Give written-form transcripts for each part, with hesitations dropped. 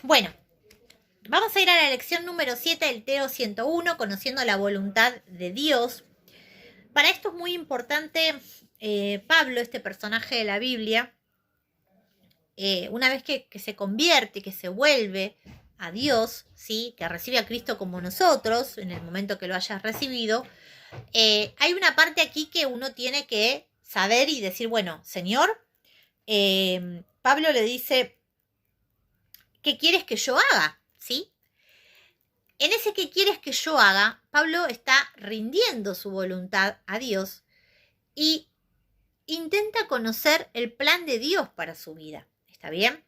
Bueno, vamos a ir a la lección número 7 del Teo 101, conociendo la voluntad de Dios. Para esto es muy importante Pablo, este personaje de la Biblia, una vez que se convierte, que se vuelve a Dios, ¿sí? Que recibe a Cristo como nosotros, en el momento que lo hayas recibido, hay una parte aquí que uno tiene que saber y decir, bueno, Señor, Pablo le dice, ¿qué quieres que yo haga? ¿Sí? En ese ¿qué quieres que yo haga? Pablo está rindiendo su voluntad a Dios y intenta conocer el plan de Dios para su vida. ¿Está bien?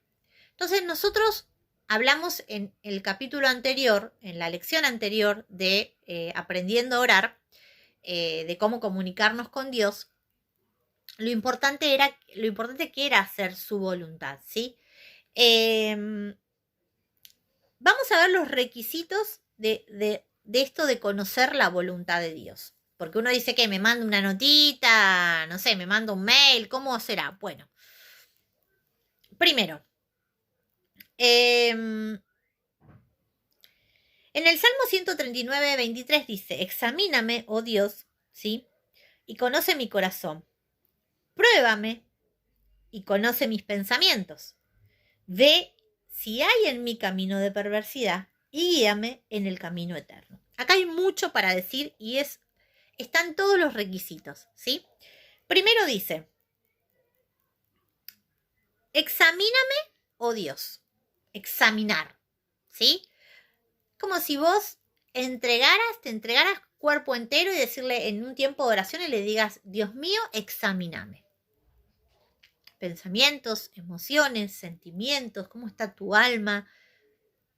Entonces nosotros hablamos en el capítulo anterior, en la lección anterior de aprendiendo a orar, de cómo comunicarnos con Dios. Lo importante que era hacer su voluntad, ¿sí? Vamos a ver los requisitos de esto de conocer la voluntad de Dios. Porque uno dice que me manda una notita, no sé, me manda un mail, ¿cómo será? Bueno, primero, en el Salmo 139, 23 dice, examíname, oh Dios, ¿sí? Y conoce mi corazón. Pruébame y conoce mis pensamientos. Ve si hay en mi camino de perversidad y guíame en el camino eterno. Acá hay mucho para decir y están todos los requisitos, ¿sí? Primero dice, examíname, oh Dios. Examinar, ¿sí? Como si vos te entregaras cuerpo entero y decirle en un tiempo de oración y le digas, Dios mío, examíname. Pensamientos, emociones, sentimientos, cómo está tu alma,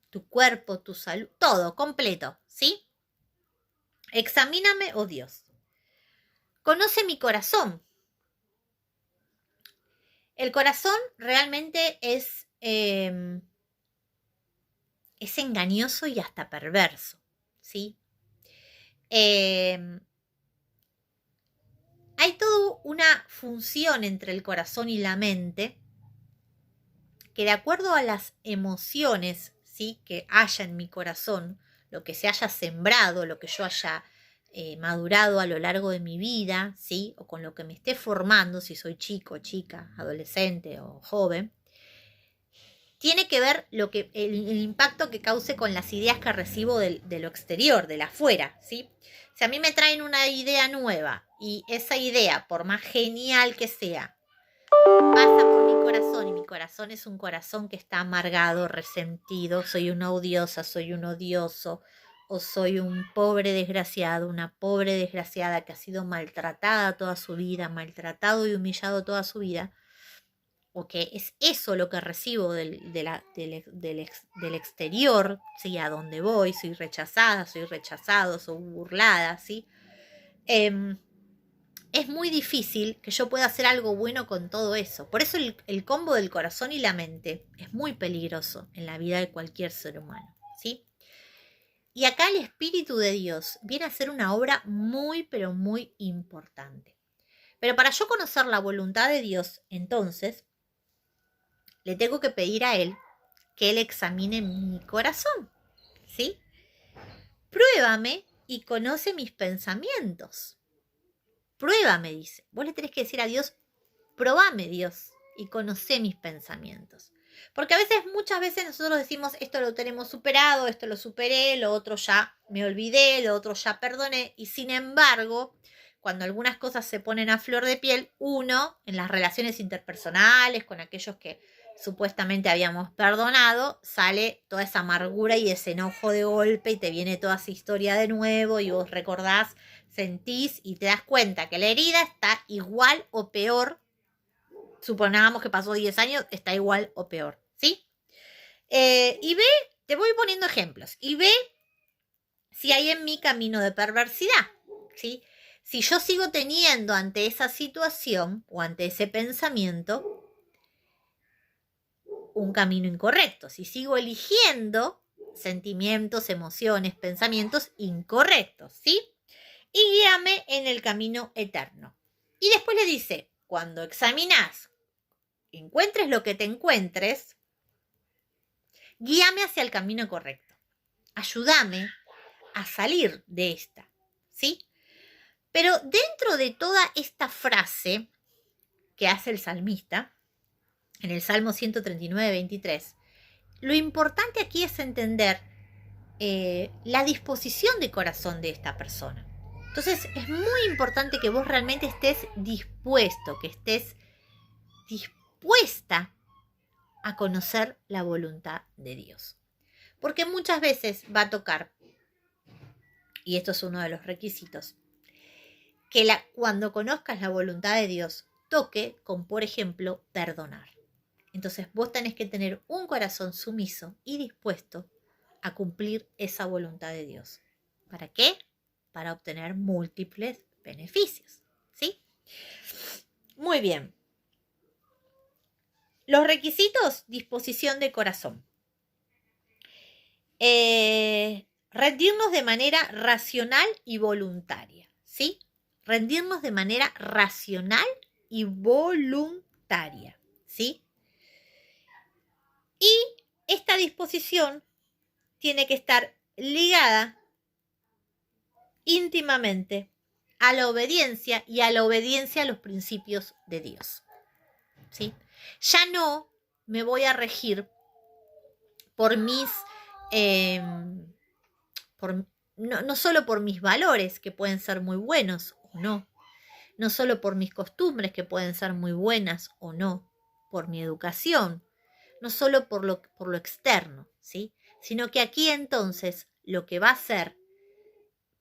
tu cuerpo, tu salud, todo completo, ¿sí? Examíname, oh Dios. Conoce mi corazón. El corazón realmente es engañoso y hasta perverso, ¿sí? Hay toda una función entre el corazón y la mente que de acuerdo a las emociones, ¿sí? Que haya en mi corazón, lo que se haya sembrado, lo que yo haya madurado a lo largo de mi vida, ¿sí? O con lo que me esté formando, si soy chico, chica, adolescente o joven, tiene que ver el impacto que cause con las ideas que recibo de lo exterior, de la afuera, ¿sí? Si a mí me traen una idea nueva y esa idea, por más genial que sea, pasa por mi corazón y mi corazón es un corazón que está amargado, resentido, soy una odiosa, soy un odioso, o soy un pobre desgraciado, una pobre desgraciada que ha sido maltratada toda su vida, maltratado y humillado toda su vida, o que es eso lo que recibo del exterior, ¿sí? A donde voy, soy rechazada, soy rechazado, soy burlada, ¿sí? Es muy difícil que yo pueda hacer algo bueno con todo eso. Por eso el combo del corazón y la mente es muy peligroso en la vida de cualquier ser humano, ¿sí? Y acá el Espíritu de Dios viene a ser una obra muy, pero muy importante. Pero para yo conocer la voluntad de Dios, entonces, le tengo que pedir a Él que Él examine mi corazón, ¿sí? Pruébame y conoce mis pensamientos. Pruébame, dice. Vos le tenés que decir a Dios, probame, Dios, y conoce mis pensamientos. Porque a veces, muchas veces nosotros decimos, esto lo tenemos superado, esto lo superé, lo otro ya me olvidé, lo otro ya perdoné, y sin embargo, cuando algunas cosas se ponen a flor de piel, uno, en las relaciones interpersonales, con aquellos que supuestamente habíamos perdonado, sale toda esa amargura y ese enojo de golpe y te viene toda esa historia de nuevo y vos recordás, sentís y te das cuenta que la herida está igual o peor. Supongamos que pasó 10 años, está igual o peor, ¿sí? Y ve, te voy poniendo ejemplos, y ve si hay en mi camino de perversidad, ¿sí? Si yo sigo teniendo ante esa situación o ante ese pensamiento un camino incorrecto, si sigo eligiendo sentimientos, emociones, pensamientos incorrectos, ¿sí? Y guíame en el camino eterno. Y después le dice, cuando examinas, encuentres lo que te encuentres, Guíame hacia el camino correcto. Ayúdame a salir de esta, ¿sí? Pero dentro de toda esta frase que hace el salmista, en el Salmo 139, 23, lo importante aquí es entender la disposición de corazón de esta persona. Entonces es muy importante que vos realmente estés dispuesto, que estés dispuesta a conocer la voluntad de Dios. Porque muchas veces va a tocar, y esto es uno de los requisitos, que cuando conozcas la voluntad de Dios, toque con, por ejemplo, perdonar. Entonces vos tenés que tener un corazón sumiso y dispuesto a cumplir esa voluntad de Dios. ¿Para qué? Para obtener múltiples beneficios, ¿sí? Muy bien. Los requisitos, disposición de corazón. Rendirnos de manera racional y voluntaria, ¿sí? Rendirnos de manera racional y voluntaria, ¿sí? Y esta disposición tiene que estar ligada íntimamente a la obediencia y a la obediencia a los principios de Dios, ¿sí? Ya no me voy a regir por mis, no solo por mis valores, que pueden ser muy buenos o no solo por mis costumbres, que pueden ser muy buenas o no, por mi educación, no solo por lo externo, ¿sí? Sino que aquí entonces lo que va a ser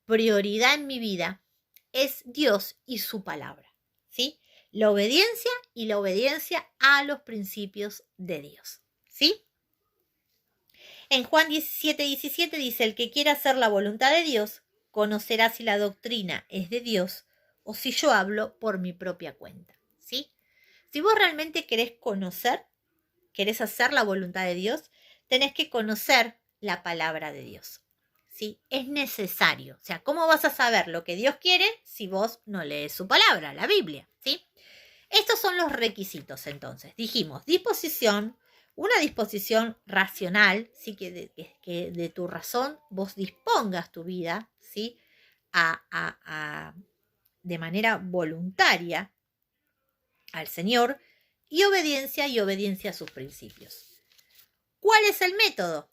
prioridad en mi vida es Dios y su palabra, ¿sí? La obediencia y la obediencia a los principios de Dios, ¿sí? En Juan 17:17 dice, el que quiera hacer la voluntad de Dios, conocerá si la doctrina es de Dios o si yo hablo por mi propia cuenta, ¿sí? Si vos realmente querés conocer, querés hacer la voluntad de Dios, tenés que conocer la palabra de Dios, ¿sí? Es necesario. O sea, ¿cómo vas a saber lo que Dios quiere si vos no lees su palabra, la Biblia, ¿sí? Estos son los requisitos, entonces. Dijimos, una disposición racional, ¿sí? Que de tu razón vos dispongas tu vida, ¿sí? De manera voluntaria al Señor, y obediencia a sus principios. ¿Cuál es el método?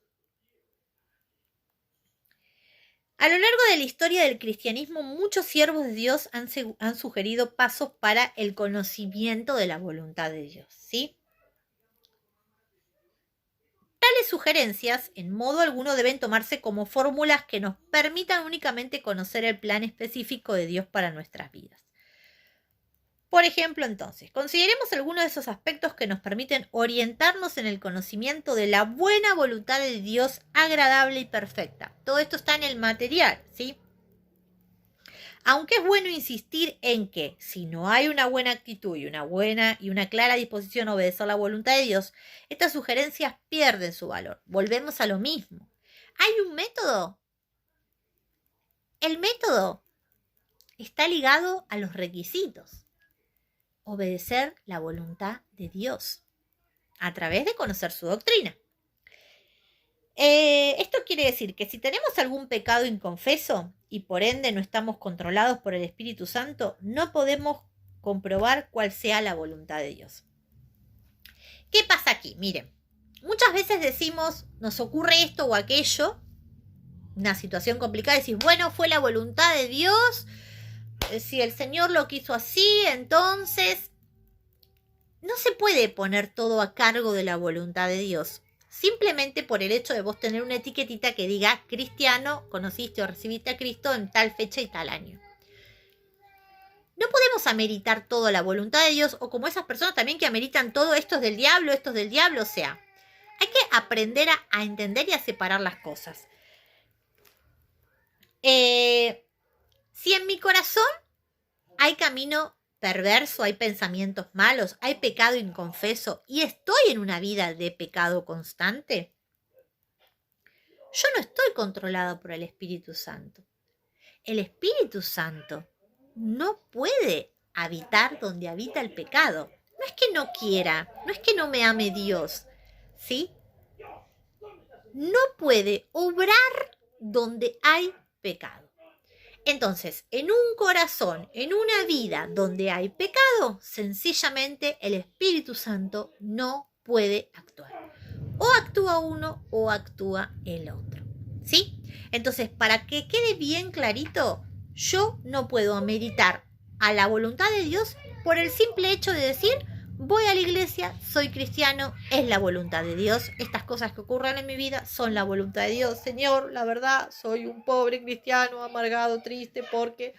A lo largo de la historia del cristianismo, muchos siervos de Dios han sugerido pasos para el conocimiento de la voluntad de Dios, ¿sí? Tales sugerencias, en modo alguno, deben tomarse como fórmulas que nos permitan únicamente conocer el plan específico de Dios para nuestras vidas. Por ejemplo, entonces, consideremos algunos de esos aspectos que nos permiten orientarnos en el conocimiento de la buena voluntad de Dios agradable y perfecta. Todo esto está en el material, ¿sí? Aunque es bueno insistir en que si no hay una buena actitud y una clara disposición a obedecer la voluntad de Dios, estas sugerencias pierden su valor. Volvemos a lo mismo. ¿Hay un método? El método está ligado a los requisitos. Obedecer la voluntad de Dios a través de conocer su doctrina. Esto quiere decir que si tenemos algún pecado inconfeso y por ende no estamos controlados por el Espíritu Santo, no podemos comprobar cuál sea la voluntad de Dios. ¿Qué pasa aquí? Miren, muchas veces decimos, nos ocurre esto o aquello, una situación complicada, decís, bueno, fue la voluntad de Dios, si el Señor lo quiso así, entonces no se puede poner todo a cargo de la voluntad de Dios. Simplemente por el hecho de vos tener una etiquetita que diga cristiano, conociste o recibiste a Cristo en tal fecha y tal año. No podemos ameritar toda la voluntad de Dios, o como esas personas también que ameritan todo esto es del diablo, o sea, hay que aprender a entender y a separar las cosas. Si en mi corazón hay camino perverso, hay pensamientos malos, hay pecado inconfeso y estoy en una vida de pecado constante, yo no estoy controlado por el Espíritu Santo. El Espíritu Santo no puede habitar donde habita el pecado. No es que no quiera, no es que no me ame Dios, ¿sí? no puede obrar donde hay pecado. Entonces, en un corazón, en una vida donde hay pecado, sencillamente el Espíritu Santo no puede actuar. O actúa uno o actúa el otro. ¿Sí? Entonces, para que quede bien clarito, yo no puedo meditar a la voluntad de Dios por el simple hecho de decir, voy a la iglesia, soy cristiano, es la voluntad de Dios. Estas cosas que ocurren en mi vida son la voluntad de Dios. Señor, la verdad, soy un pobre cristiano, amargado, triste, porque,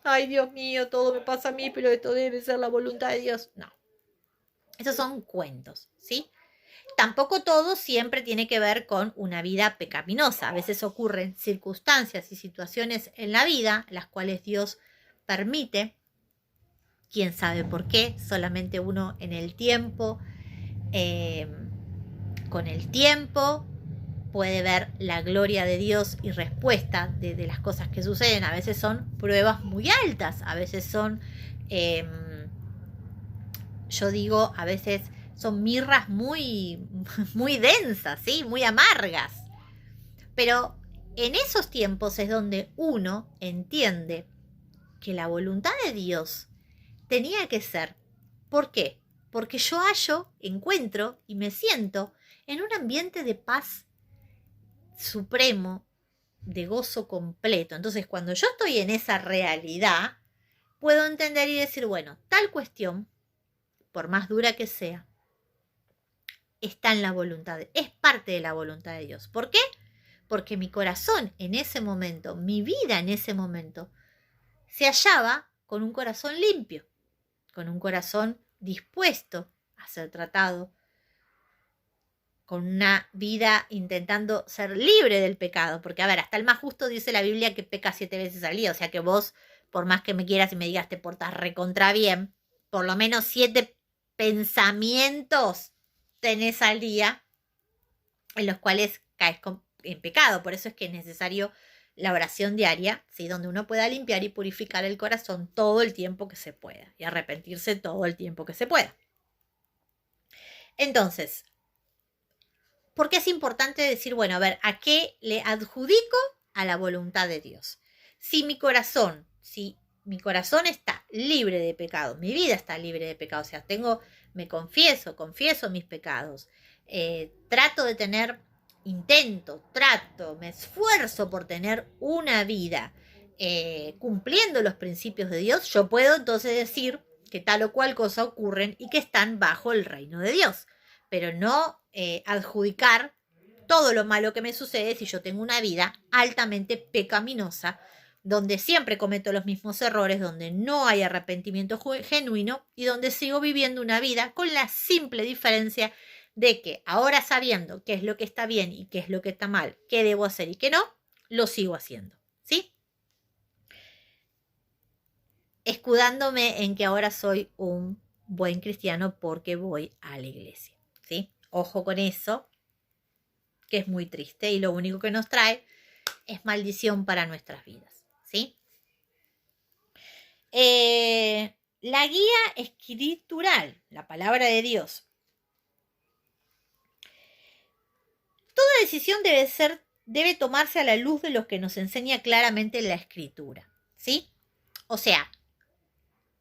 ay Dios mío, todo me pasa a mí, pero esto debe ser la voluntad de Dios. No, esos son cuentos, ¿sí? Tampoco todo siempre tiene que ver con una vida pecaminosa. A veces ocurren circunstancias y situaciones en la vida, las cuales Dios permite. Quién sabe por qué, solamente uno en el tiempo, con el tiempo, puede ver la gloria de Dios y respuesta de las cosas que suceden. A veces son pruebas muy altas, a veces son, yo digo, a veces son mirras muy, muy densas, ¿sí? Muy amargas. Pero en esos tiempos es donde uno entiende que la voluntad de Dios tenía que ser. ¿Por qué? Porque yo encuentro y me siento en un ambiente de paz supremo, de gozo completo. Entonces, cuando yo estoy en esa realidad, puedo entender y decir, bueno, tal cuestión, por más dura que sea, está en la voluntad, es parte de la voluntad de Dios. ¿Por qué? Porque mi corazón en ese momento, mi vida en ese momento, se hallaba con un corazón limpio, con un corazón dispuesto a ser tratado, con una vida intentando ser libre del pecado. Porque, a ver, hasta el más justo dice la Biblia que peca 7 veces al día. O sea que vos, por más que me quieras y me digas te portas recontra bien, por lo menos 7 pensamientos tenés al día en los cuales caes en pecado. Por eso es que es necesario la oración diaria, ¿sí? Donde uno pueda limpiar y purificar el corazón todo el tiempo que se pueda y arrepentirse todo el tiempo que se pueda. Entonces, ¿por qué es importante decir, bueno, a ver, ¿a qué le adjudico a la voluntad de Dios? Si mi corazón está libre de pecado, mi vida está libre de pecado, o sea, me confieso mis pecados, trato de tener, me esfuerzo por tener una vida cumpliendo los principios de Dios, yo puedo entonces decir que tal o cual cosa ocurren y que están bajo el reino de Dios, pero no adjudicar todo lo malo que me sucede si yo tengo una vida altamente pecaminosa, donde siempre cometo los mismos errores, donde no hay arrepentimiento genuino y donde sigo viviendo una vida con la simple diferencia de que ahora, sabiendo qué es lo que está bien y qué es lo que está mal, qué debo hacer y qué no, lo sigo haciendo, ¿sí? Escudándome en que ahora soy un buen cristiano porque voy a la iglesia, ¿sí? Ojo con eso, que es muy triste y lo único que nos trae es maldición para nuestras vidas, ¿sí? La guía escritural, la palabra de Dios. Toda decisión debe tomarse a la luz de lo que nos enseña claramente la escritura, ¿sí? O sea,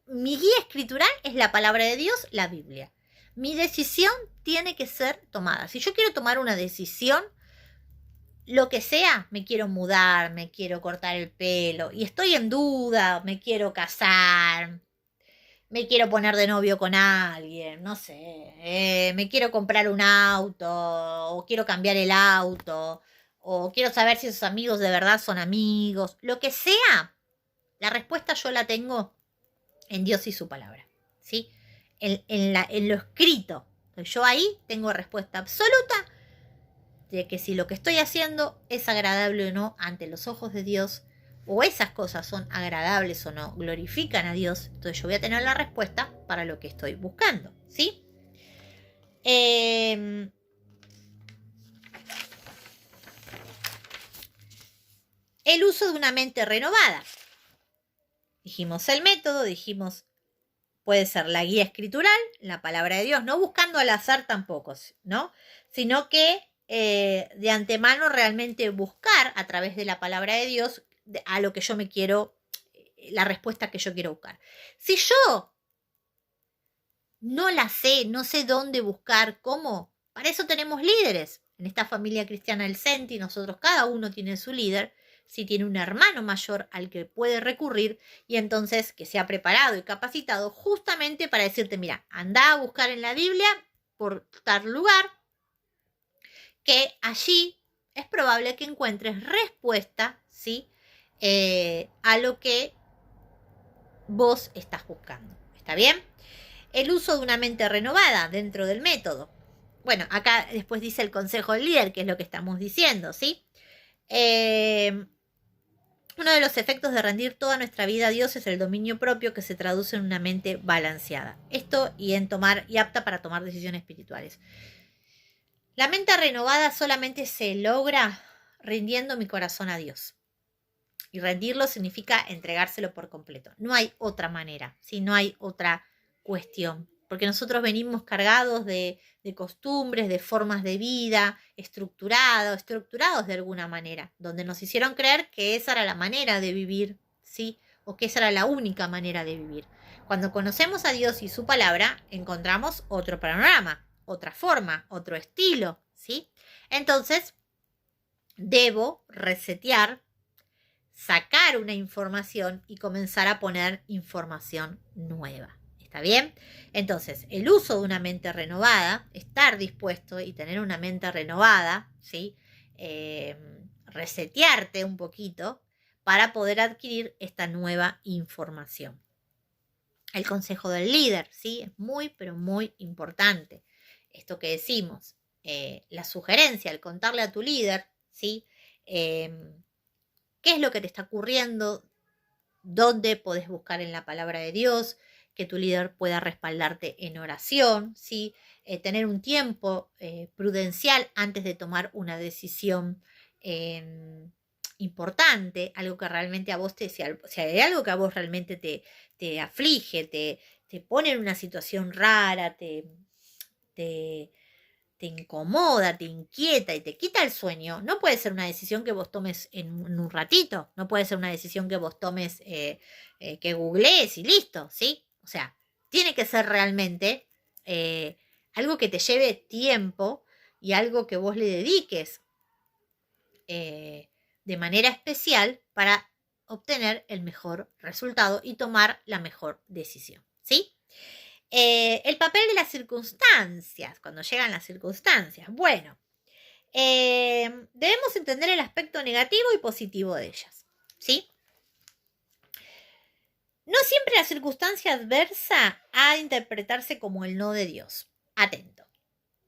mi guía escritural es la palabra de Dios, la Biblia. Mi decisión tiene que ser tomada. Si yo quiero tomar una decisión, lo que sea, me quiero mudar, me quiero cortar el pelo y estoy en duda, me quiero casar, me quiero poner de novio con alguien, no sé, me quiero comprar un auto o quiero cambiar el auto o quiero saber si esos amigos de verdad son amigos, lo que sea, la respuesta yo la tengo en Dios y su palabra, ¿sí? En lo escrito. Yo ahí tengo respuesta absoluta de que si lo que estoy haciendo es agradable o no ante los ojos de Dios, o esas cosas son agradables o no, glorifican a Dios, entonces yo voy a tener la respuesta para lo que estoy buscando, ¿sí? El uso de una mente renovada. Dijimos el método, dijimos puede ser la guía escritural, la palabra de Dios, no buscando al azar tampoco, ¿no? Sino que de antemano realmente buscar a través de la palabra de Dios a lo que yo me quiero, la respuesta que yo quiero buscar. Si yo no la sé, no sé dónde buscar, cómo, para eso tenemos líderes. En esta familia cristiana del Senti, nosotros cada uno tiene su líder, si tiene un hermano mayor al que puede recurrir y entonces que sea preparado y capacitado justamente para decirte, mira, anda a buscar en la Biblia por tal lugar, que allí es probable que encuentres respuesta, ¿sí? A lo que vos estás buscando. ¿Está bien? El uso de una mente renovada dentro del método. Bueno, acá después dice el consejo del líder, que es lo que estamos diciendo, ¿sí? Uno de los efectos de rendir toda nuestra vida a Dios es el dominio propio que se traduce en una mente balanceada. Esto y apta para tomar decisiones espirituales. La mente renovada solamente se logra rindiendo mi corazón a Dios. Y rendirlo significa entregárselo por completo. No hay otra manera, ¿sí? No hay otra cuestión. Porque nosotros venimos cargados de costumbres, de formas de vida, estructurados de alguna manera, donde nos hicieron creer que esa era la manera de vivir, ¿sí? O que esa era la única manera de vivir. Cuando conocemos a Dios y su palabra, encontramos otro panorama, otra forma, otro estilo, ¿sí? Entonces, debo resetear, sacar una información y comenzar a poner información nueva. ¿Está bien? Entonces, el uso de una mente renovada, estar dispuesto y tener una mente renovada, ¿sí? Resetearte un poquito para poder adquirir esta nueva información. El consejo del líder, ¿sí? Es muy, pero muy importante. Esto que decimos, la sugerencia, el contarle a tu líder, ¿sí? ¿Qué es lo que te está ocurriendo? ¿Dónde podés buscar en la palabra de Dios? Que tu líder pueda respaldarte en oración, ¿sí? Tener un tiempo prudencial antes de tomar una decisión importante, algo que realmente a vos si hay algo que a vos realmente te aflige, te pone en una situación rara, te incomoda, te inquieta y te quita el sueño, no puede ser una decisión que vos tomes en un ratito, no puede ser una decisión que vos tomes, que googlees y listo, ¿sí? O sea, tiene que ser realmente algo que te lleve tiempo y algo que vos le dediques de manera especial para obtener el mejor resultado y tomar la mejor decisión, ¿sí? El papel de las circunstancias, cuando llegan las circunstancias. Bueno, debemos entender el aspecto negativo y positivo de ellas, ¿sí? No siempre la circunstancia adversa ha de interpretarse como el no de Dios. Atento.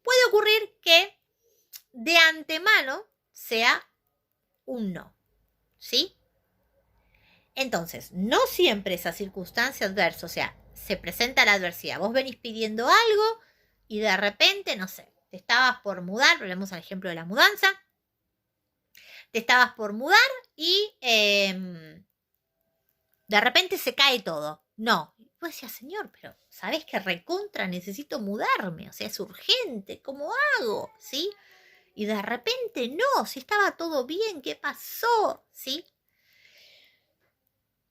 Puede ocurrir que de antemano sea un no, ¿sí? Entonces, no siempre esa circunstancia adversa, o sea, se presenta la adversidad. Vos venís pidiendo algo y de repente, no sé, te estabas por mudar, volvemos al ejemplo de la mudanza, te estabas por mudar y de repente se cae todo. No, vos decías, señor, pero ¿sabés que recontra necesito mudarme? O sea, es urgente, ¿cómo hago? ¿Sí? Y de repente no, si estaba todo bien, ¿qué pasó? ¿Sí?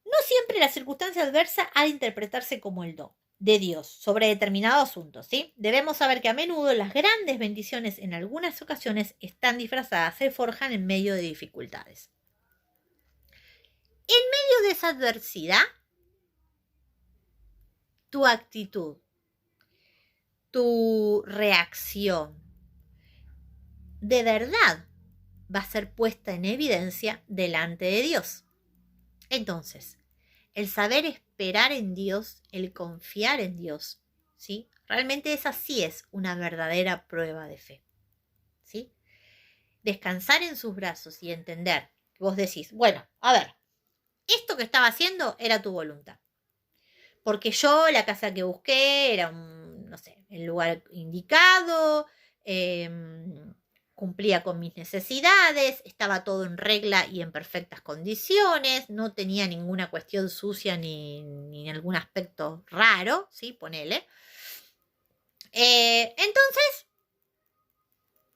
No siempre la circunstancia adversa ha de interpretarse como el do de Dios sobre determinado asunto, ¿sí? Debemos saber que a menudo las grandes bendiciones en algunas ocasiones están disfrazadas, se forjan en medio de dificultades. En medio de esa adversidad, tu actitud, tu reacción, de verdad va a ser puesta en evidencia delante de Dios. Entonces, el saber esperar en Dios, el confiar en Dios, ¿sí? Realmente esa sí es una verdadera prueba de fe, ¿sí? Descansar en sus brazos y entender que vos decís, bueno, a ver, esto que estaba haciendo era tu voluntad. Porque yo la casa que busqué era no sé, el lugar indicado, cumplía con mis necesidades, estaba todo en regla y en perfectas condiciones, no tenía ninguna cuestión sucia ni algún aspecto raro, ¿sí? Ponele. Entonces,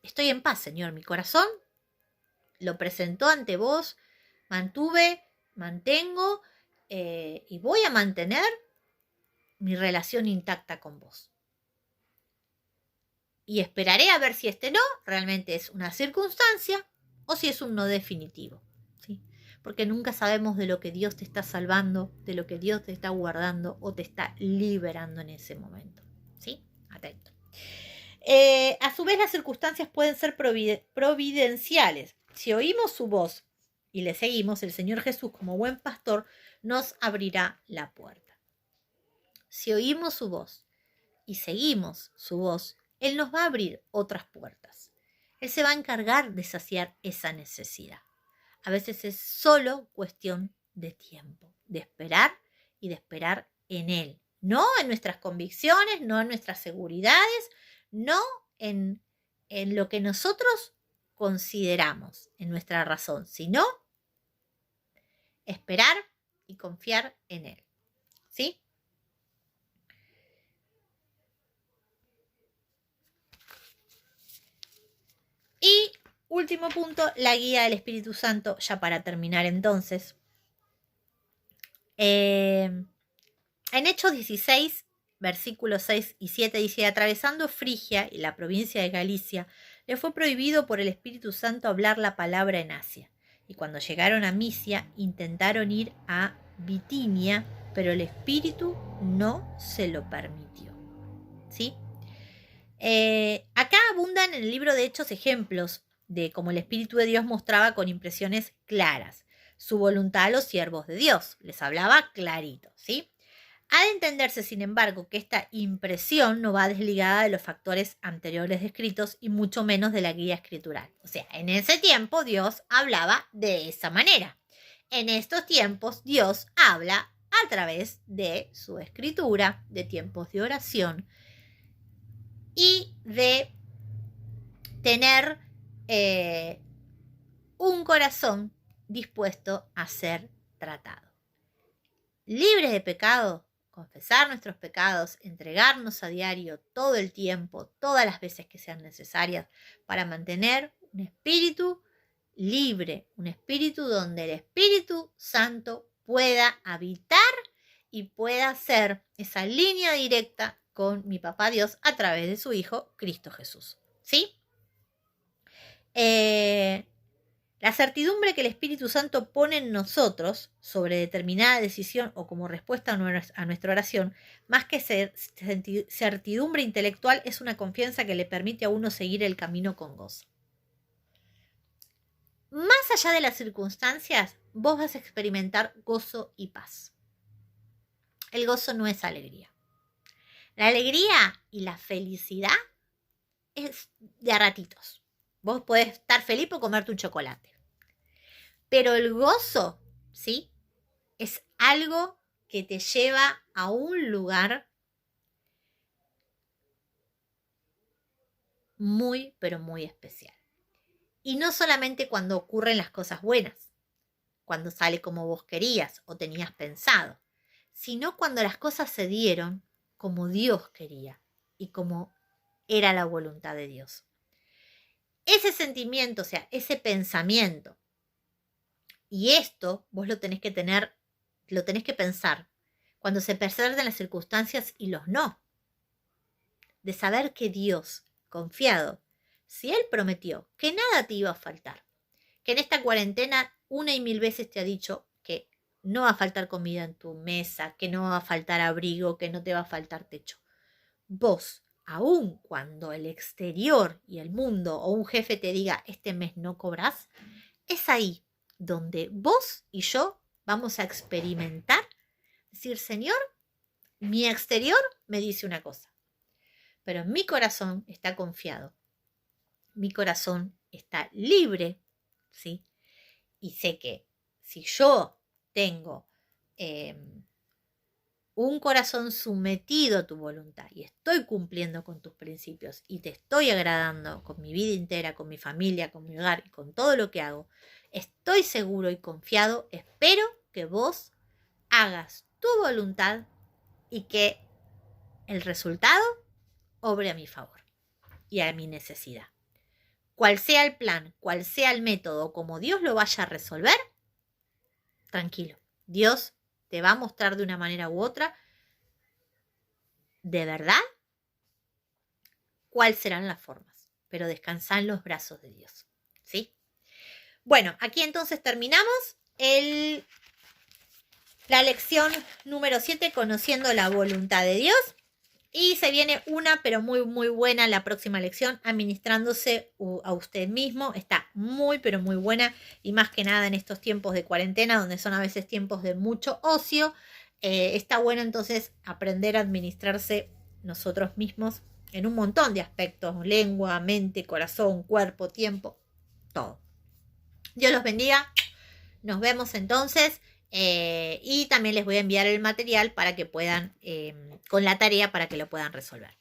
estoy en paz, Señor. Mi corazón lo presentó ante vos, mantengo y voy a mantener mi relación intacta con vos. Y esperaré a ver si este no realmente es una circunstancia o si es un no definitivo, ¿sí? Porque nunca sabemos de lo que Dios te está salvando, de lo que Dios te está guardando o te está liberando en ese momento, ¿sí? Atento. A su vez, las circunstancias pueden ser providenciales. Si oímos su voz y le seguimos, el Señor Jesús, como buen pastor, nos abrirá la puerta. Si oímos su voz y seguimos su voz, Él nos va a abrir otras puertas. Él se va a encargar de saciar esa necesidad. A veces es solo cuestión de tiempo, de esperar y de esperar en Él. No en nuestras convicciones, no en nuestras seguridades, no en lo que nosotros consideramos, en nuestra razón, sino esperar y confiar en Él. ¿Sí? Y último punto, la guía del Espíritu Santo, ya para terminar entonces. En Hechos 16, versículos 6 y 7 dice: atravesando Frigia y la provincia de Galicia, le fue prohibido por el Espíritu Santo hablar la palabra en Asia. Y cuando llegaron a Misia, intentaron ir a Bitinia, pero el Espíritu no se lo permitió. ¿Sí? Acá abundan en el libro de Hechos ejemplos de cómo el Espíritu de Dios mostraba con impresiones claras su voluntad a los siervos de Dios. Les hablaba clarito, ¿sí? Ha de entenderse, sin embargo, que esta impresión no va desligada de los factores anteriores descritos y mucho menos de la guía escritural. O sea, en ese tiempo Dios hablaba de esa manera. En estos tiempos Dios habla a través de su escritura, de tiempos de oración y de tener un corazón dispuesto a ser tratado. Libres de pecado, confesar nuestros pecados, entregarnos a diario todo el tiempo, todas las veces que sean necesarias, para mantener un espíritu libre, un espíritu donde el Espíritu Santo pueda habitar y pueda ser esa línea directa con mi papá Dios a través de su Hijo Cristo Jesús. ¿Sí? La certidumbre que el Espíritu Santo pone en nosotros sobre determinada decisión o como respuesta a nuestra oración, más que certidumbre intelectual, es una confianza que le permite a uno seguir el camino con gozo. Más allá de las circunstancias, vos vas a experimentar gozo y paz. El gozo no es alegría. La alegría y la felicidad es de a ratitos. Vos podés estar feliz por comerte un chocolate. Pero el gozo, ¿sí? Es algo que te lleva a un lugar muy, pero muy especial. Y no solamente cuando ocurren las cosas buenas, cuando sale como vos querías o tenías pensado, sino cuando las cosas se dieron como Dios quería y como era la voluntad de Dios. Ese sentimiento, o sea, ese pensamiento, y esto vos lo tenés que tener, lo tenés que pensar cuando se percben las circunstancias y los no. De saber que Dios, confiado, si Él prometió que nada te iba a faltar, que en esta cuarentena 1 y 1000 veces te ha dicho que no va a faltar comida en tu mesa, que no va a faltar abrigo, que no te va a faltar techo. Vos, aun cuando el exterior y el mundo o un jefe te diga este mes no cobrás, es ahí donde vos y yo vamos a experimentar, decir, Señor, mi exterior me dice una cosa, pero mi corazón está confiado, mi corazón está libre, ¿sí? Y sé que si yo tengo un corazón sometido a tu voluntad y estoy cumpliendo con tus principios y te estoy agradando con mi vida entera, con mi familia, con mi hogar y con todo lo que hago, estoy seguro y confiado, espero que vos hagas tu voluntad y que el resultado obre a mi favor y a mi necesidad. cual sea el plan, cual sea el método, como Dios lo vaya a resolver, tranquilo. Dios te va a mostrar de una manera u otra, de verdad, cuáles serán las formas. Pero descansa en los brazos de Dios. ¿Sí? Bueno, aquí entonces terminamos la lección número 7, conociendo la voluntad de Dios. Y se viene una, pero muy, muy buena la próxima lección, administrándose a usted mismo. Está muy, pero muy buena. Y más que nada en estos tiempos de cuarentena, donde son a veces tiempos de mucho ocio. Está bueno entonces aprender a administrarse nosotros mismos en un montón de aspectos. Lengua, mente, corazón, cuerpo, tiempo, todo. Dios los bendiga. Nos vemos entonces. Y también les voy a enviar el material para que puedan, con la tarea, para que lo puedan resolver.